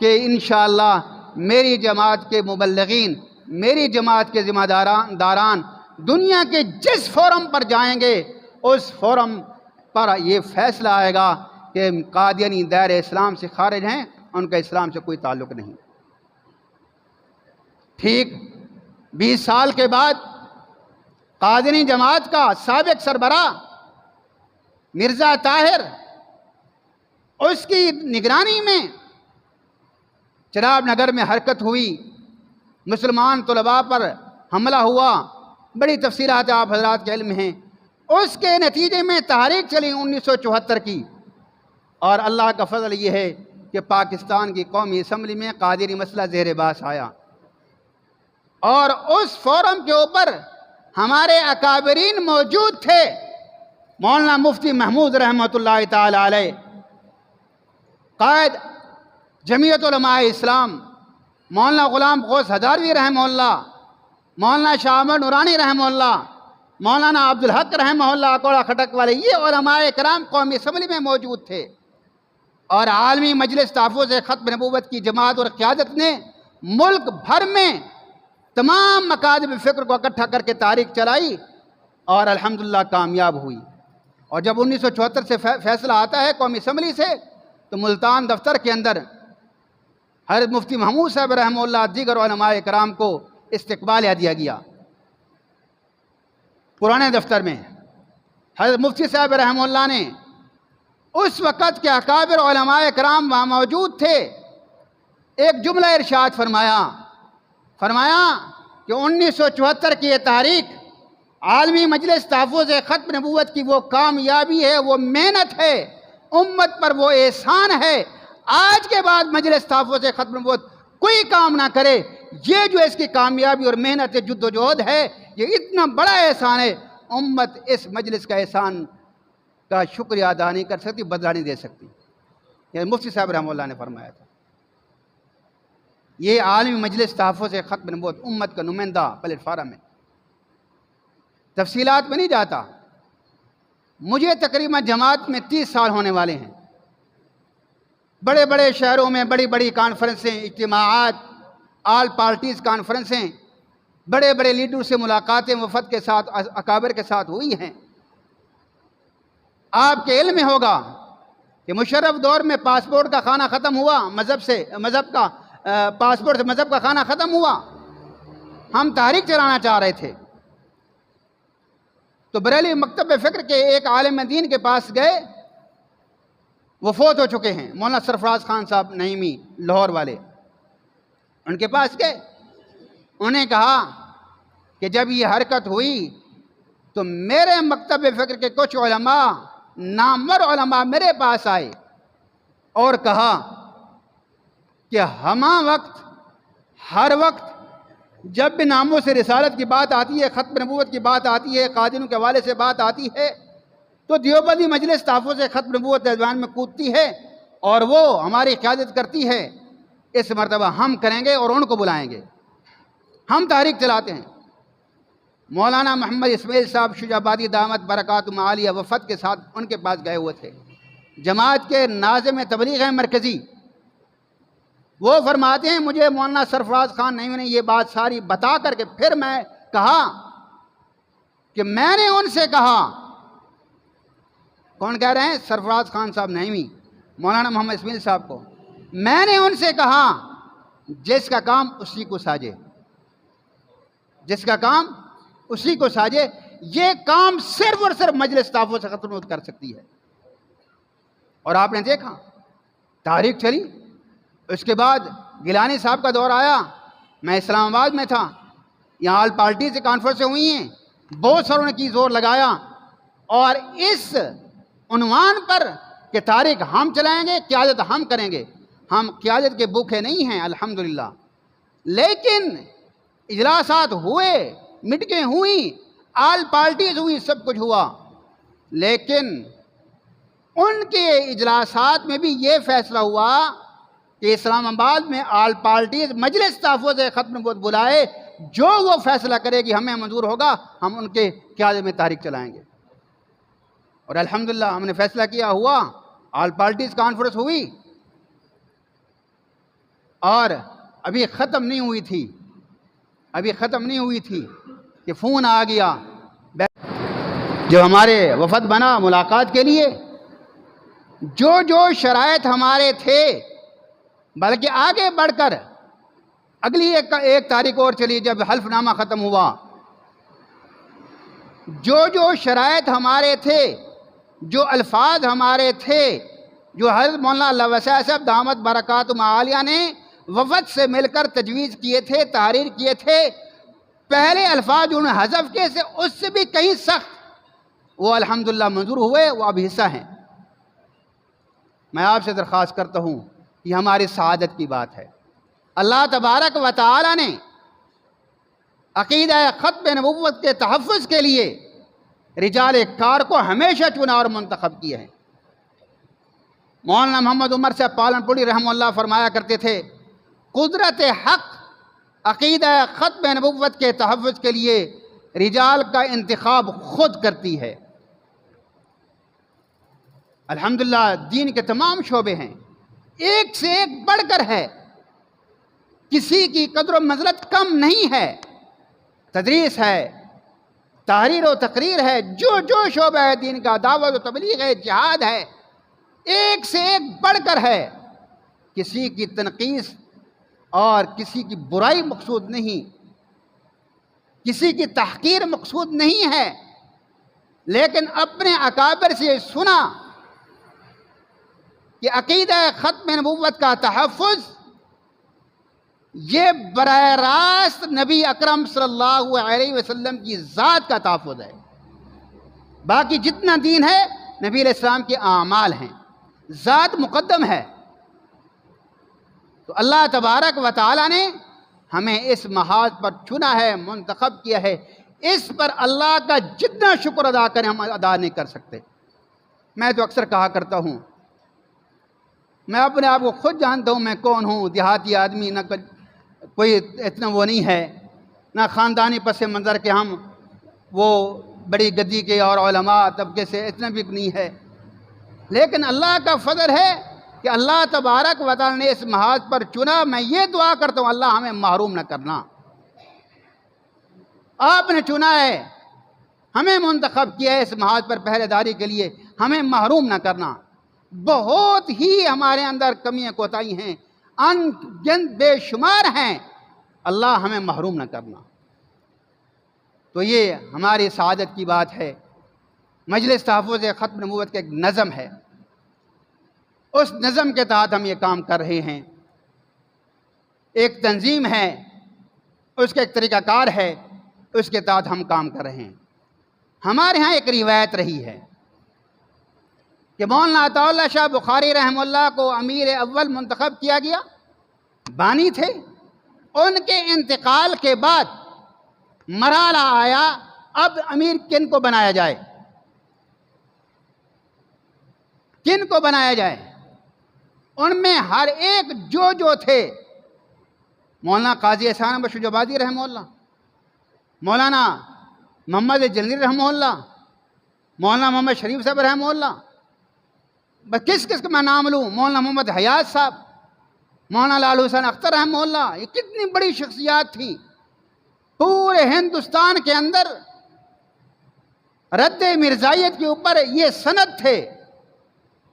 کہ انشاءاللہ میری جماعت کے مبلغین، میری جماعت کے ذمہ داران دنیا کے جس فورم پر جائیں گے اس فورم پر یہ فیصلہ آئے گا کہ قادیانی دائرہ اسلام سے خارج ہیں، ان کا اسلام سے کوئی تعلق نہیں۔ ٹھیک 20 سال کے بعد قادیانی جماعت کا سابق سربراہ مرزا طاہر، اس کی نگرانی میں چناب نگر میں حرکت ہوئی، مسلمان طلباء پر حملہ ہوا، بڑی تفصیلات آپ حضرات کے علم ہیں۔ اس کے نتیجے میں تحریک چلی 1974 کی، اور اللہ کا فضل یہ ہے کہ پاکستان کی قومی اسمبلی میں قادیانی مسئلہ زیر بحث آیا، اور اس فورم کے اوپر ہمارے اکابرین موجود تھے۔ مولانا مفتی محمود رحمۃ اللہ تعالی علیہ، قائد جمعیت علماء اسلام، مولانا غلام غوث ہزاروی رحمہ اللہ، مولانا شاہ احمد نورانی رحمہ اللہ، مولانا عبدالحق رحمہ اللہ کوڑا کھٹک والے، یہ علماء کرام قومی اسمبلی میں موجود تھے۔ اور عالمی مجلس تحفظ ختم نبوت کی جماعت اور قیادت نے ملک بھر میں تمام مکاتب فکر کو اکٹھا کر کے تحریک چلائی، اور الحمدللہ کامیاب ہوئی۔ اور جب 1974 سے فیصلہ آتا ہے قومی اسمبلی سے، تو ملتان دفتر کے اندر حضرت مفتی محمود صاحب رحمہ اللہ دیگر علماء کرام کو استقبال دیا گیا۔ پرانے دفتر میں حضرت مفتی صاحب رحمہ اللہ نے، اس وقت کے اکابر علماء کرام وہاں موجود تھے، ایک جملہ ارشاد فرمایا کہ 1974 کی یہ تحریک عالمی مجلس تحفظ ختم نبوت کی وہ کامیابی ہے، وہ محنت ہے، امت پر وہ احسان ہے۔ آج کے بعد مجلس تحفظ ختم نبوت کوئی کام نہ کرے، یہ جو اس کی کامیابی اور محنت جد و جہد ہے، یہ اتنا بڑا احسان ہے، امت اس مجلس کا احسان کا شکریہ ادا نہیں کر سکتی، بدلہ نہیں دے سکتی۔ یہ مفتی صاحب رحمہ اللہ نے فرمایا تھا۔ یہ عالمی مجلس تحفظ ختم نبوت امت کا نمائندہ پلیٹ فارم ہے۔ تفصیلات میں نہیں جاتا، مجھے تقریباً جماعت میں 30 سال ہونے والے ہیں۔ بڑے بڑے شہروں میں بڑی بڑی کانفرنسیں، اجتماعات، آل پارٹیز کانفرنسیں، بڑے بڑے لیڈر سے ملاقاتیں وفد کے ساتھ، اکابر کے ساتھ ہوئی ہیں۔ آپ کے علم میں ہوگا کہ مشرف دور میں پاسپورٹ کا خانہ ختم ہوا، مذہب کا خانہ ختم ہوا۔ ہم تحریک چلانا چاہ رہے تھے، تو بریلی مکتب فکر کے ایک عالم دین کے پاس گئے، وہ فوت ہو چکے ہیں، مولانا سرفراز خان صاحب نعیمی لاہور والے۔ ان کے پاس گئے، انہیں کہا کہ جب یہ حرکت ہوئی تو میرے مکتب فکر کے کچھ علماء، نامور علماء میرے پاس آئے اور کہا کہ ہر وقت جب بھی ناموں سے رسالت کی بات آتی ہے، ختم نبوت کی بات آتی ہے، قادیانیوں کے حوالے سے بات آتی ہے، تو دیوبندی مجلس تحفظ ختم نبوت میدان میں کودتی ہے اور وہ ہماری قیادت کرتی ہے۔ اس مرتبہ ہم کریں گے اور ان کو بلائیں گے، ہم تحریک چلاتے ہیں۔ مولانا محمد اسماعیل صاحب شجاع آبادی دامت برکاتہم عالیہ وفد کے ساتھ ان کے پاس گئے ہوئے تھے، جماعت کے ناظم تبلیغ ہیں مرکزی۔ وہ فرماتے ہیں مجھے مولانا سرفراز خان نعیمی نے یہ بات ساری بتا کر کے پھر میں کہا کہ میں نے ان سے کہا، کون کہہ رہے ہیں؟ سرفراز خان صاحب نعیمی، مولانا محمد اسماعیل صاحب کو۔ میں نے ان سے کہا جس کا کام اسی کو ساجے، جس کا کام اسی کو ساجے، یہ کام صرف اور صرف مجلس تحفظ ختم کر سکتی ہے۔ اور آپ نے دیکھا تحریک چلی، اس کے بعد گیلانی صاحب کا دور آیا، میں اسلام آباد میں تھا، یہاں آل پارٹی سے کانفرنسیں ہوئی ہیں، بہت ساروں نے کی زور لگایا، اور اس عنوان پر کہ تحریک ہم چلائیں گے، قیادت ہم کریں گے۔ ہم قیادت کے بھوکے نہیں ہیں الحمدللہ، لیکن اجلاسات ہوئے، میٹنگیں ہوئیں، آل پارٹیز ہوئی، سب کچھ ہوا، لیکن ان کے اجلاسات میں بھی یہ فیصلہ ہوا کہ اسلام آباد میں آل پارٹیز مجلس تحفظ ختم نبوت بلائے، جو وہ فیصلہ کرے گی ہمیں منظور ہوگا، ہم ان کے قیادت میں تحریک چلائیں گے۔ اور الحمدللہ ہم نے فیصلہ کیا، ہوا، آل پارٹیز کانفرنس ہوئی، اور ابھی ختم نہیں ہوئی تھی کہ فون آ گیا جو ہمارے وفد بنا ملاقات کے لیے. جو شرائط ہمارے تھے، بلکہ آگے بڑھ کر اگلی ایک تاریخ اور چلی جب حلف نامہ ختم ہوا، جو شرائط ہمارے تھے، جو الفاظ ہمارے تھے، جو حضرت مولانا اللہ وسیع صاحب دامت برکاتہم عالیہ نے وفد سے مل کر تجویز کیے تھے، تحریر کیے تھے، پہلے الفاظ جو انہوں نے حذف کیے تھے اس سے بھی کہیں سخت، وہ الحمدللہ منظور ہوئے، وہ اب حصہ ہیں. میں آپ سے درخواست کرتا ہوں، یہ ہماری سعادت کی بات ہے. اللہ تبارک و تعالی نے عقیدہ ختم نبوت کے تحفظ کے لیے رجال کار کو ہمیشہ چنا اور منتخب کیے ہیں. مولانا محمد عمر صاحب پالن پوری رحمہ اللہ فرمایا کرتے تھے، قدرت حق عقیدہ ختم نبوت کے تحفظ کے لیے رجال کا انتخاب خود کرتی ہے. الحمدللہ دین کے تمام شعبے ہیں، ایک سے ایک بڑھ کر ہے، کسی کی قدر و منزلت کم نہیں ہے. تدریس ہے، تحریر و تقریر ہے، جو شعبہ ہے دین کا، دعوت و تبلیغ ہے، جہاد ہے، ایک سے ایک بڑھ کر ہے. کسی کی تنقیص اور کسی کی برائی مقصود نہیں، کسی کی تحقیر مقصود نہیں ہے، لیکن اپنے اکابر سے سنا کہ عقیدہ ختم نبوت کا تحفظ یہ براہ راست نبی اکرم صلی اللہ علیہ وسلم کی ذات کا تحفظ ہے. باقی جتنا دین ہے نبی علیہ السلام کے اعمال ہیں، ذات مقدم ہے. تو اللہ تبارک و تعالی نے ہمیں اس محاذ پر چنا ہے، منتخب کیا ہے. اس پر اللہ کا جتنا شکر ادا کریں ہم ادا نہیں کر سکتے. میں تو اکثر کہا کرتا ہوں، میں اپنے آپ کو خود جانتا ہوں میں کون ہوں. دیہاتی آدمی، نہ کوئی اتنا وہ نہیں ہے، نہ خاندانی پس منظر کے ہم وہ بڑی گدی کے اور علماء طبقے سے اتنا بھی نہیں ہے. لیکن اللہ کا فضل ہے کہ اللہ تبارک و تعالی نے اس محاذ پر چنا. میں یہ دعا کرتا ہوں اللہ ہمیں محروم نہ کرنا. آپ نے چنا ہے، ہمیں منتخب کیا ہے اس محاذ پر پہرے داری کے لیے، ہمیں محروم نہ کرنا. بہت ہی ہمارے اندر کمیاں کوتاہی ہیں، ان گنت بے شمار ہیں، اللہ ہمیں محروم نہ کرنا. تو یہ ہماری سعادت کی بات ہے. مجلس تحفظ ختم نبوت کا ایک نظم ہے، اس نظم کے تحت ہم یہ کام کر رہے ہیں. ایک تنظیم ہے، اس کا ایک طریقہ کار ہے، اس کے تحت ہم کام کر رہے ہیں. ہمارے ہاں ایک روایت رہی ہے کہ مولانا عطا اللہ شاہ بخاری رحمہ اللہ کو امیر اول منتخب کیا گیا، بانی تھے. ان کے انتقال کے بعد مرحلہ آیا اب امیر کن کو بنایا جائے، کن کو بنایا جائے. ان میں ہر ایک جو تھے، مولانا قاضی احسان احمد شجابادی رحمہ اللہ، مولانا محمد جلیل رحمہ اللہ، مولانا محمد شریف صاحب رحمہ اللہ، بس کس کا میں نام لوں، مولانا محمد حیات صاحب، مولانا لال حسین اختر رحمہ اللہ. یہ کتنی بڑی شخصیات تھیں. پورے ہندوستان کے اندر رد مرزائیت کے اوپر یہ سند تھے،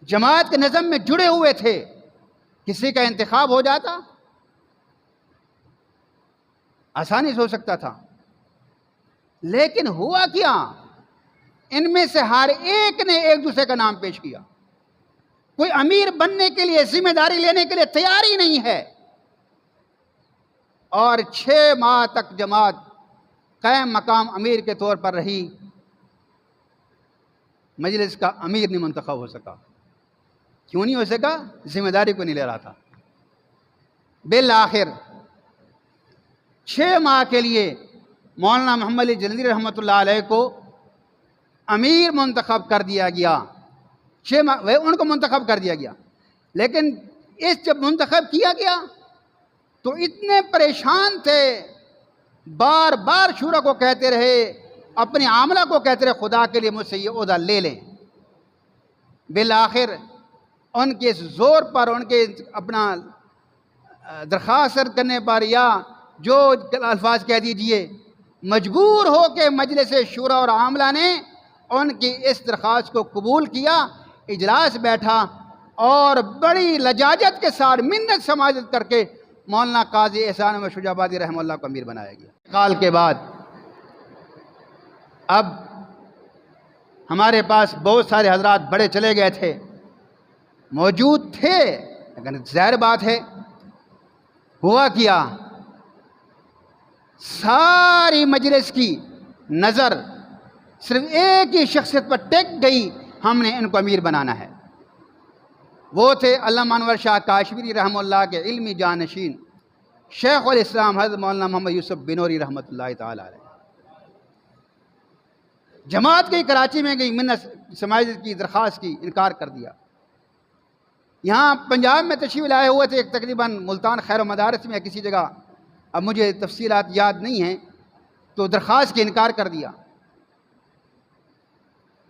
جماعت کے نظم میں جڑے ہوئے تھے. کسی کا انتخاب ہو جاتا آسانی سے ہو سکتا تھا، لیکن ہوا کیا، ان میں سے ہر ایک نے ایک دوسرے کا نام پیش کیا. کوئی امیر بننے کے لیے، ذمہ داری لینے کے لیے تیار ہی نہیں ہے. اور 6 ماہ تک جماعت قائم مقام امیر کے طور پر رہی. مجلس کا امیر نہیں منتخب ہو سکا. کیوں نہیں ہو سکا؟ ذمہ داری کو نہیں لے رہا تھا. بالآخر 6 ماہ کے لیے مولانا محمد جلیل رحمۃ اللہ علیہ کو امیر منتخب کر دیا گیا. 6 ماہ ان کو منتخب کر دیا گیا. لیکن جب منتخب کیا گیا تو اتنے پریشان تھے، بار بار شورا کو کہتے رہے، اپنے عاملہ کو کہتے رہے خدا کے لیے مجھ سے یہ عہدہ لے لیں. بالآخر ان کے زور پر، ان کے اپنا درخواست کرنے پر یا جو الفاظ کہہ دیجئے، مجبور ہو کے مجلس شورا اور عاملہ نے ان کی اس درخواست کو قبول کیا، اجلاس بیٹھا اور بڑی لجاجت کے ساتھ منت سماجت کر کے مولانا قاضی احسان احمد شجاع آبادی رحمہ اللہ کو امیر بنایا گیا۔ انتقال کے بعد اب ہمارے پاس بہت سارے حضرات بڑے چلے گئے تھے، موجود تھے، لیکن ظاہر بات ہے ہوا کیا، ساری مجلس کی نظر صرف ایک ہی شخصیت پر ٹک گئی، ہم نے ان کو امیر بنانا ہے۔ وہ تھے علامہ انور شاہ کاشمیری رحمہ اللہ کے علمی جانشین شیخ الاسلام حضرت مولانا محمد یوسف بنوری رحمۃ اللہ تعالی علیہ۔ جماعت گئی کراچی میں گئی، منت سماجت کی درخواست کی، انکار کر دیا۔ یہاں پنجاب میں تشریف لائے ہوئے تھے، ایک تقریباً ملتان خیر و مدارس میں کسی جگہ، اب مجھے تفصیلات یاد نہیں ہیں، تو درخواست کی انکار کر دیا۔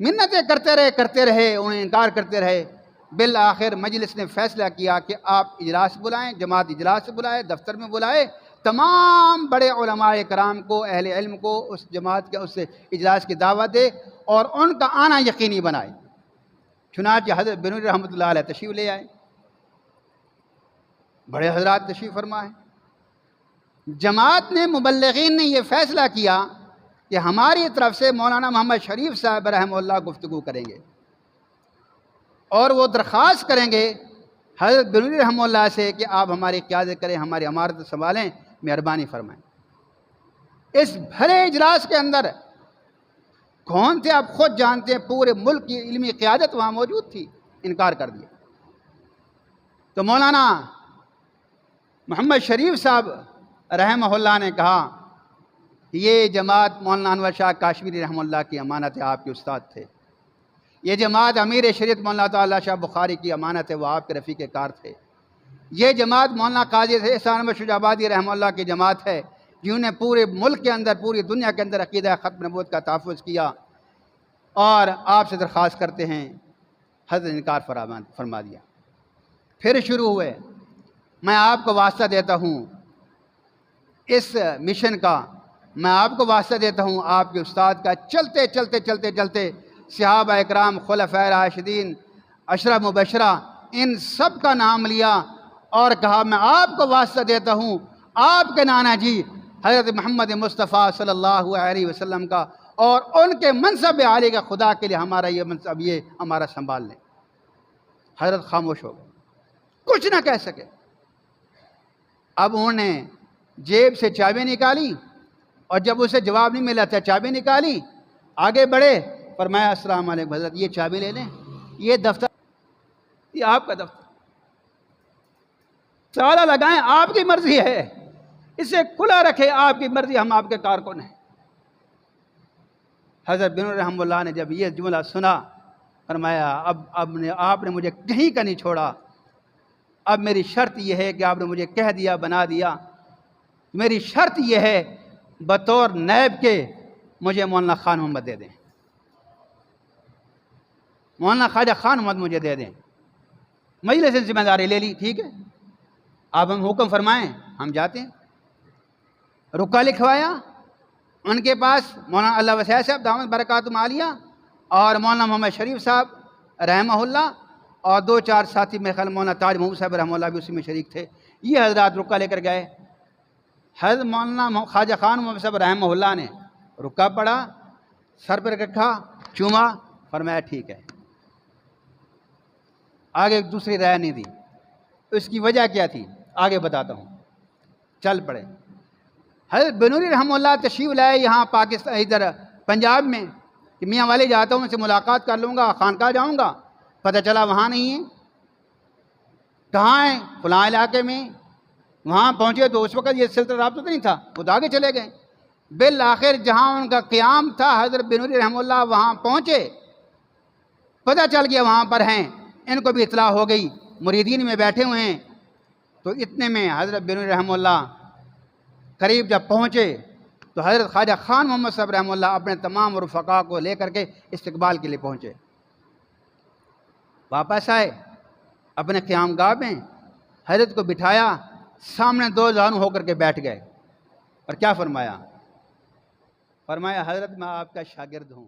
منتیں کرتے رہے انہیں انکار کرتے رہے، بالآخر مجلس نے فیصلہ کیا کہ آپ اجلاس بلائیں، جماعت اجلاس بلائے، دفتر میں بلائے، تمام بڑے علماء کرام کو، اہل علم کو اس جماعت کے اس اجلاس کی دعوت دے اور ان کا آنا یقینی بنائے۔ چنانچہ حضرت بنوری رحمۃ اللہ علیہ تشریف لے آئے، بڑے حضرات تشریف فرمائے۔ جماعت نے، مبلغین نے یہ فیصلہ کیا کہ ہماری طرف سے مولانا محمد شریف صاحب رحمہ اللہ گفتگو کریں گے اور وہ درخواست کریں گے حضرت بنوری رحمہ اللہ سے کہ آپ ہماری قیادت کریں، ہماری امارت سنبھالیں، مہربانی فرمائیں۔ اس بھرے اجلاس کے اندر کون تھے آپ خود جانتے ہیں، پورے ملک کی علمی قیادت وہاں موجود تھی، انکار کر دیا۔ تو مولانا محمد شریف صاحب رحمہ اللہ نے کہا یہ جماعت مولانا انور شاہ کاشمیری رحمہ اللہ کی امانت ہے، آپ کے استاد تھے۔ یہ جماعت امیر شریعت مولانا تعالی شاہ بخاری کی امانت ہے، وہ آپ کے رفیق کار تھے۔ یہ جماعت مولانا قاضی احسان احمد شجاع آبادی رحمہ اللہ کی جماعت ہے، جنہوں نے پورے ملک کے اندر، پوری دنیا کے اندر عقیدہ ختم نبوت کا تحفظ کیا، اور آپ سے درخواست کرتے ہیں۔ حضرت انکار فرما دیا۔ پھر شروع ہوئے، میں آپ کو واسطہ دیتا ہوں اس مشن کا، میں آپ کو واسطہ دیتا ہوں آپ کے استاد کا۔ چلتے چلتے چلتے چلتے صحابہ اکرام، خلفائے راشدین، عشرہ مبشرہ، ان سب کا نام لیا اور کہا میں آپ کو واسطہ دیتا ہوں آپ کے نانا جی حضرت محمد مصطفیٰ صلی اللہ علیہ وسلم کا، اور ان کے منصب عالی کا، خدا کے لیے ہمارا یہ منصب، یہ ہمارا سنبھال لیں۔ حضرت خاموش ہو گئے، کچھ نہ کہہ سکے۔ اب انہوں نے جیب سے چابی نکالی، اور جب اسے جواب نہیں ملا تھا، چابی نکالی، آگے بڑھے، فرمایا السلام علیکم حضرت، یہ چابی لے لیں، یہ دفتر، یہ آپ کا دفتر، تالا لگائیں، آپ کی مرضی ہے، اسے کھلا رکھے، آپ کی مرضی، ہم آپ کے کارکن ہیں۔ حضرت بنوری رحمہ اللہ نے جب یہ جملہ سنا، فرمایا اب آپ نے مجھے کہیں کا نہیں چھوڑا، اب میری شرط یہ ہے کہ آپ نے مجھے کہہ دیا، بنا دیا، میری شرط یہ ہے بطور نائب کے مجھے مولانا خان محمد دے دیں، مولانا خواجہ خان محمد مجھے دے دیں۔ مجلس سے ذمہ داری لے لی، ٹھیک ہے آپ ہم حکم فرمائیں، ہم جاتے ہیں۔ رکا لکھوایا ان کے پاس، مولانا اللہ وسیع صاحب دامت برکاتہم عالیہ اور مولانا محمد شریف صاحب رحمہ اللہ، اور دو چار ساتھی میں خیال مولانا تاج محمود صاحب رحمہ اللہ بھی اسی میں شریک تھے۔ یہ حضرات رکا لے کر گئے۔ حضرت مولانا خواجہ خان محمد صاحب رحمہ اللہ نے رکا پڑا، سر پر رکھا، چوما، فرمایا ٹھیک ہے، آگے دوسری رائے نہیں دی۔ اس کی وجہ کیا تھی آگے بتاتا ہوں، چل پڑے۔ حضرت بنوری رحمہ اللہ تشریف لائے یہاں پاکستان، ادھر پنجاب میں، کہ میاں والے جاتا ہوں، ان سے ملاقات کر لوں گا، خانقاہ جاؤں گا، پتہ چلا وہاں نہیں ہے۔ کہاں ہیں؟ فلاں علاقے میں۔ وہاں پہنچے تو اس وقت یہ سلسلہ رابطہ تو نہیں تھا، وہ تو آگے چلے گئے۔ بالآخر جہاں ان کا قیام تھا، حضرت بنوری رحمہ اللہ وہاں پہنچے، پتہ چل گیا وہاں پر ہیں، ان کو بھی اطلاع ہو گئی، مریدین میں بیٹھے ہوئے ہیں۔ تو اتنے میں حضرت بنوری رحمہ اللہ قریب جب پہنچے تو حضرت خواجہ خان محمد صاحب رحمہ اللہ اپنے تمام رفقا کو لے کر کے استقبال کے لیے پہنچے۔ واپس آئے اپنے قیام گاہ میں، حضرت کو بٹھایا، سامنے دو زانو ہو کر کے بیٹھ گئے اور کیا فرمایا؟ فرمایا حضرت میں آپ کا شاگرد ہوں،